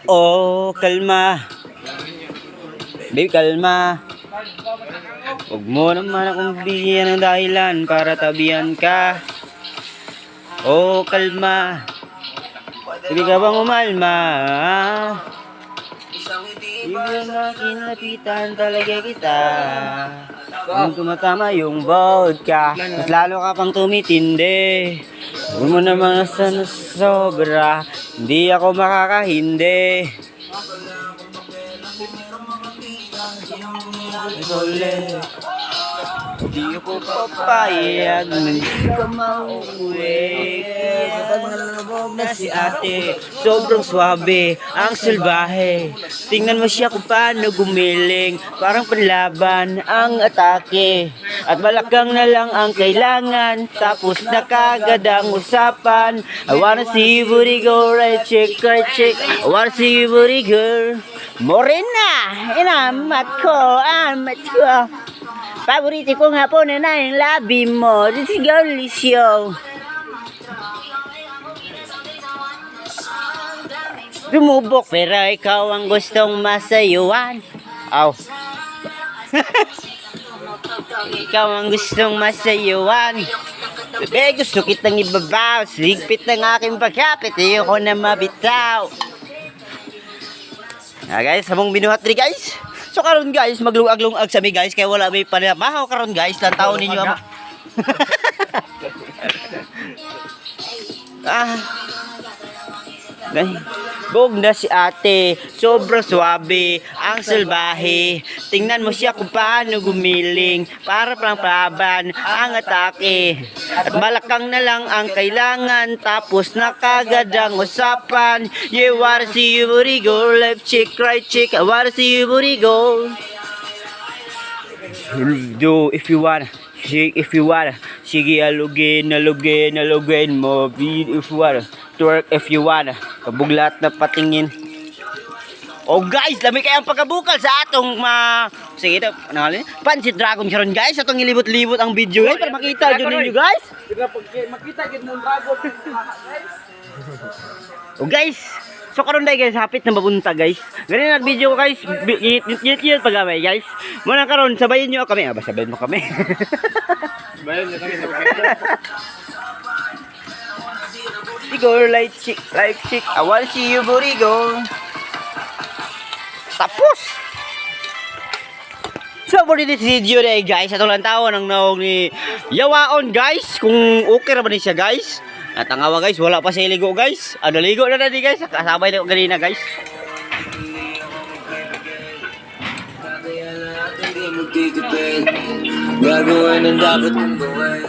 Oh, kalma. Babe, kalma. Huwag mo naman akong bigyan ng dahilan para tabihan ka. Oh, kalma. Hindi ka bang umalma? Ibig na kinalapitan talaga kita. Kung tumatama yung vodka, mas lalo ka pang tumitindi. Huwag mo naman sana sobra, hindi ako makakahindi. Di ako papayag na hindi ka mauwi. Kapag nalabog na si ate, sobrang swabe, ang salbahe. Tingnan mo siya kung paano gumiling, parang panlaban ang atake. At balakang na lang ang kailangan, tapos na kagad ang usapan. I wanna see you booty go, right chick, right chick. I wanna see you booty girl. Morena, inamat ko, amat ko. Paborito ko nga po na yung labi mo. This is girly show. Dumubok pero ikaw ang gustong masayuan. Aw. Ikaw ang gustong masayuan. Bebe, gusto kitang ibabaw. Sigpit ng aking pagkapit. Ayoko na mabitaw. Guys, sabong binuhat rin guys. So karon guys, maglungag-lungag sa mi guys kaya wala may panamahaw karon guys, lantaw ninyo ama. Bog na si ate, sobrang swabe, ang salbahe. Tingnan mo siya kung paano gumiling, para pang paban ang atake. At balakang na lang ang kailangan, tapos na kagad ang usapan. You wanna see you booty go, left chick, right chick, I wanna see you booty go. Do if you wanna, shake if you wanna. Sige, alugin mo. Beat if you wanna, twerk if you wanna. Kabuglat na patingin. Oh guys, lami kayang pagkabukal sa atong sige ito, Pansit Dragon karon guys. Atong ilibot-libot ang video guys para makita jud ninyo guys. Makita gid mo dragon. Oh guys, so karon dai guys, hapit na mabunta guys. Gani na video ko guys, yun pagamay guys. Muna karon sabayin niyo kami, sabayin mo kami. Bayan niyo kami sa Go light chick, I wanna see you booty go. Tapos. So for this video na guys, atong lang tawon ang naong ni Yawaon guys, kung okay ra ba ni siya guys. At ang awa guys, wala pa siya ligo guys. Ano ligo na di guys, kasabay na ko ganina guys. Gagawin ang dapat mong gawin.